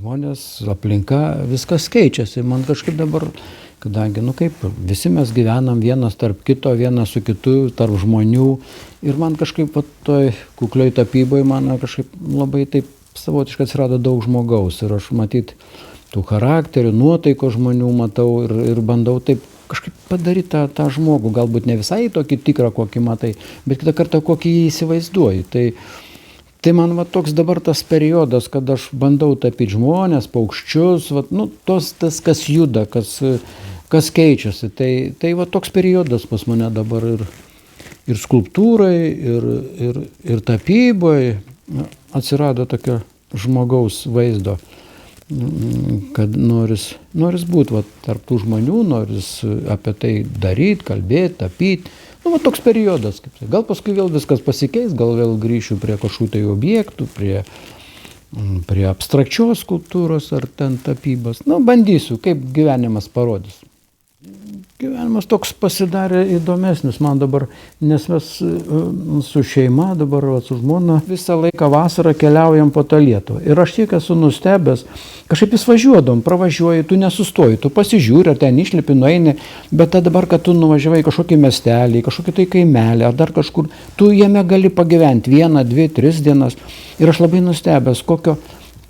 žmonės, aplinka, viskas keičiasi. Man kažkaip dabar, kadangi, kaip visi mes gyvenam vienas tarp kito, vienas su kitu, tarp žmonių. Ir man kažkaip toj kuklioj tapyboj, man kažkaip labai taip savotiškai atsirado daug žmogaus. Ir aš matyt tų charakterių, nuotaiko žmonių matau ir bandau taip kažkaip padaryti tą žmogų. Galbūt ne visai tokį tikrą, kokį matai, bet kitą kartą kokį jį įsivaizduoji. Tai man toks dabar tas periodas, kad aš bandau tapyti žmonės, paukščius, tas, kas juda, kas keičiasi. Tai toks periodas pas mane dabar ir skulptūrai, ir tapybai atsirado tokio žmogaus vaizdo, kad noris būti tarp tų žmonių, noris apie tai daryti, kalbėti, tapyti. Toks periodas. Gal paskui vėl viskas pasikeis, gal vėl grįšiu prie kažkokių tai objektų, prie abstrakčios skulptūros ar ten tapybos. Bandysiu, kaip gyvenimas parodys. Gyvenimas toks pasidarė įdomesnis man dabar, nes mes su šeima, dabar su žmona, visą laiką vasarą keliaujam po tą Lietuvą. Ir aš tiek esu nustebęs, kažkaip važiuodom, pravažiuoji, tu nesustoji, tu pasižiūri, ar ten išlipi, nueini, bet dabar, kad tu nuvažiavai kažkokį miestelį, kažkokį tai kaimelį, ar dar kažkur, tu jame gali pagyventi 1, 2, 3 dienas. Ir aš labai nustebęs,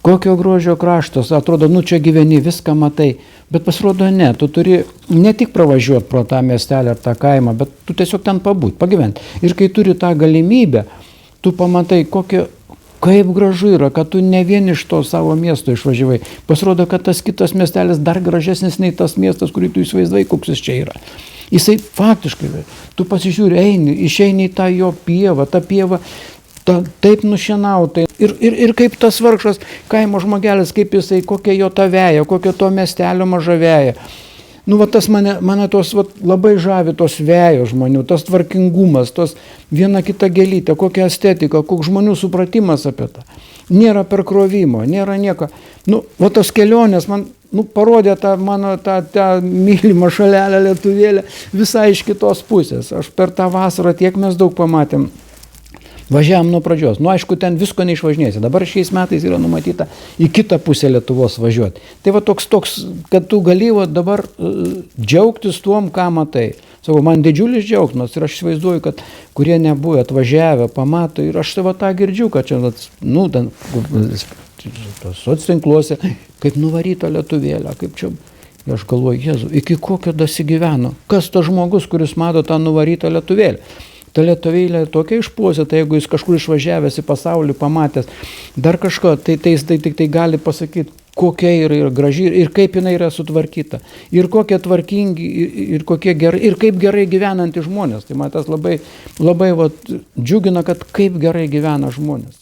kokio grožio kraštas, atrodo, čia gyveni, viską matai, bet pasirodo ne, tu turi ne tik pravažiuoti pro tą miestelį ar tą kaimą, bet tu tiesiog ten pabūti, pagyventi. Ir kai turi tą galimybę, tu pamatai, kaip gražu yra, kad tu ne vien iš to savo miesto išvažiavai. Pasirodo, kad tas kitas miestelis dar gražesnis nei tas miestas, kurį tu įsivaizdavai, koks jis čia yra. Jisai faktiškai, tu pasižiūri, išeini į tą jo pievą, ta pieva taip nušienauta. Ir kaip tas vargšas kaimo žmogelis, kaip jisai, kokia jo ta veja, kokia to miestelio maža veja. Tas mane tos labai žavi tos vejos žmonių, tas tvarkingumas, tos viena kita gėlytė, kokia estetika, koks žmonių supratimas apie tą. Nėra perkrovimo, nėra nieko. Tas kelionės man parodė mano tą mylimą šalelę lietuvėlę visai iš kitos pusės. Aš per tą vasarą tiek mes daug pamatėm. Važiavam nuo pradžios. Aišku, ten visko neišvažinėsi. Dabar šiais metais yra numatyta į kitą pusę Lietuvos važiuoti. Tai toks, kad tu gali dabar džiaugtis tuom, ką matai. Sakau, man didžiulis džiaugsmas ir aš įsivaizduoju, kad kurie nebuvo atvažiavę, pamato ir aš tą girdžiu, kad čia, socitinkluose, kaip nuvaryta lietuvėlė, kaip čia. Aš galvoju, Jėzu, iki kokio dasigyveno? Kas tas žmogus, kuris mato tą nuvarytą lietuvėlę? Ta lietuvėlė tokia išpuoselėta, jeigu jis kažkur išvažiavęs į pasaulį, pamatęs dar kažko, tai jis tai gali pasakyti, kokia yra graži ir kaip jinai yra sutvarkyta. Ir kokie tvarkingi, ir kokie gerai, ir kaip gerai gyvenantys žmonės. Tai man tas labai džiugina, kad kaip gerai gyvena žmonės.